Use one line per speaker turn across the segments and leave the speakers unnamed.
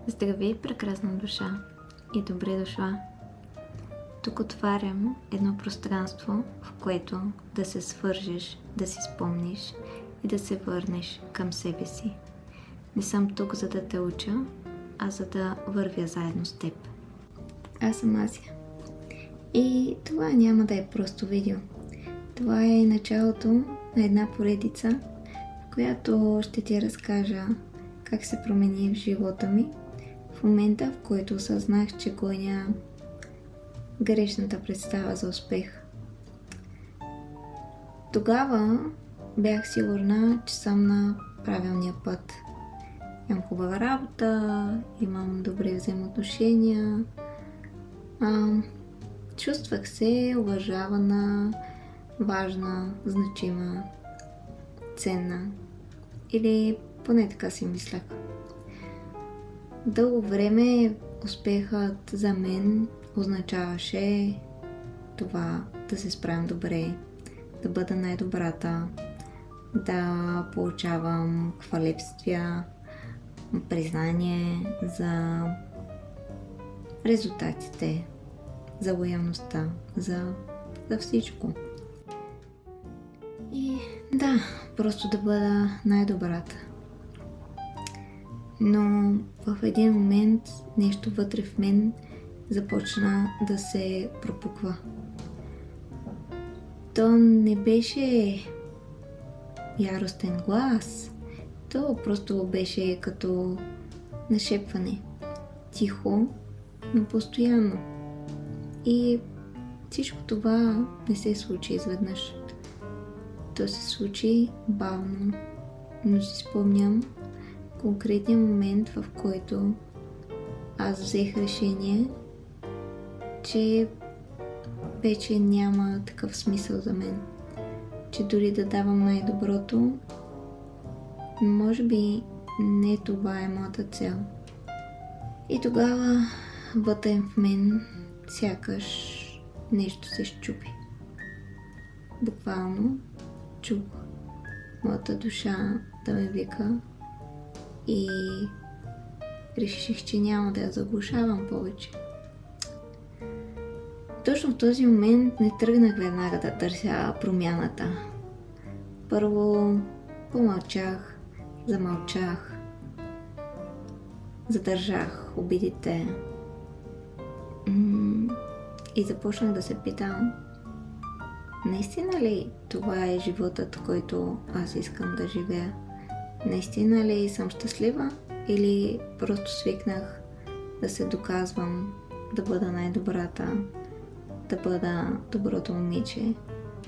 Здравей, прекрасна душа, и добре дошла. Тук отварям едно пространство, в което да се свържеш, да си спомниш и да се върнеш към себе си. Не съм тук, за да те уча, а за да вървя заедно с теб. Аз съм Асия. И това няма да е просто видео. Това е началото на една поредица, в която ще ти разкажа как се промени в живота ми в момента, в който осъзнах, че гоня грешната представа за успех. Тогава бях сигурна, че съм на правилния път. Имам хубава работа, имам добри взаимоотношения, чувствах се уважавана, важна, значима, ценна. Или поне така си мислях. Дълго време успехът за мен означаваше това да се справям добре, да бъда най-добрата, да получавам хвалебствия, признание за резултатите, за лоялността, за всичко. И да, просто да бъда най-добрата. Но в един момент нещо вътре в мен започна да се пропуква. То не беше яростен глас, то просто беше като нашепване. Тихо, но постоянно. И всичко това не се случи изведнъж. То се случи бавно, но си спомням конкретния момент, в който аз взех решение, че вече няма такъв смисъл за мен. Че дори да давам най-доброто, може би не това е моята цел. И тогава вътре в мен сякаш нещо се счупи. Буквално чух моята душа да ме вика и реших, че няма да я заглушавам повече. Точно в този момент не тръгнах веднага да търся промяната. Първо помълчах, замълчах, задържах обидите и започнах да се питам: наистина ли това е животът, който аз искам да живея? Наистина ли съм щастлива или просто свикнах да се доказвам, да бъда най-добрата, да бъда доброто момиче,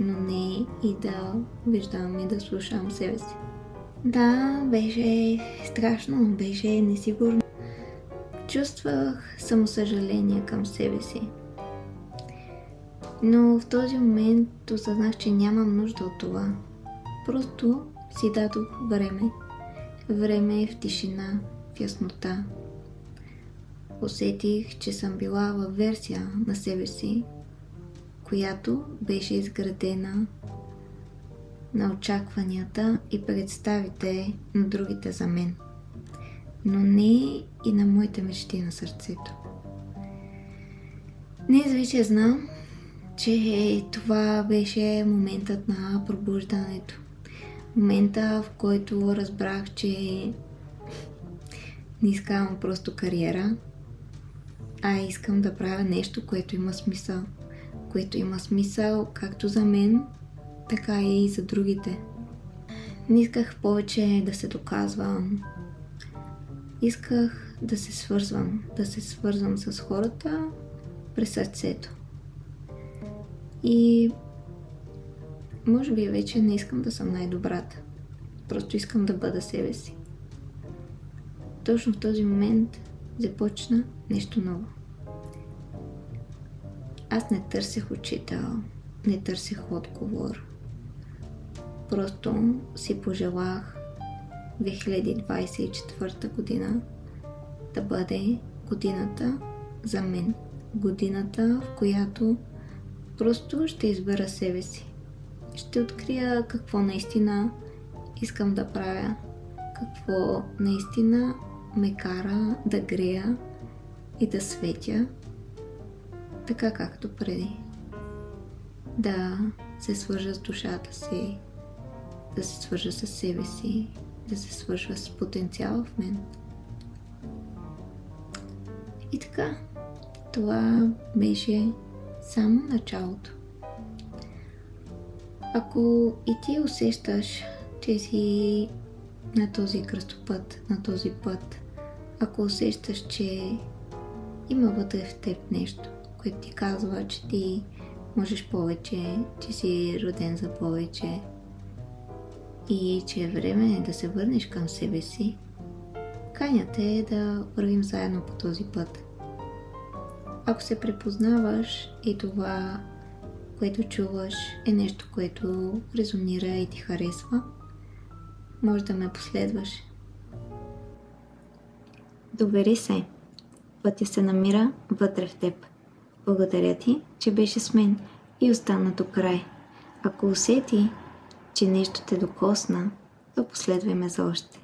но не и да виждам и да слушам себе си? Да, беше страшно, беше несигурно. Чувствах самосъжаление към себе си. Но в този момент осъзнах, че нямам нужда от това. Просто си дадох време. Време в тишина, в яснота. Усетих, че съм била във версия на себе си, която беше изградена на очакванията и представите на другите за мен, но не и на моите мечти на сърцето. Днес вече знам, че това беше моментът на пробуждането. Момента, в който разбрах, че не искам просто кариера, а искам да правя нещо, което има смисъл. Което има смисъл както за мен, така и за другите. Не исках повече да се доказвам. Исках да се свързвам с хората през сърцето. И може би вече не искам да съм най-добрата. Просто искам да бъда себе си. Точно в този момент започна нещо ново. Аз не търсех учител, не търсех отговор. Просто си пожелах 2024 година да бъде годината за мен. Годината, в която просто ще избера себе си. Ще открия какво наистина искам да правя, какво наистина ме кара да грея и да светя така както преди. Да се свържа с душата си, да се свържа с себе си, да се свържа с потенциала в мен. И така, това беше само началото. Ако и ти усещаш, че си на този кръстопът, на този път, ако усещаш, че има вътре в теб нещо, което ти казва, че ти можеш повече, че си роден за повече и че е време да се върнеш към себе си, каня те да вървим заедно по този път. Ако се препознаваш и това, което чуваш, е нещо, което резонира и ти харесва, може да ме последваш. Довери се. Пътя се намира вътре в теб. Благодаря ти, че беше с мен и остана до край. Ако усети, че нещо те докосна, то последвай ме за още.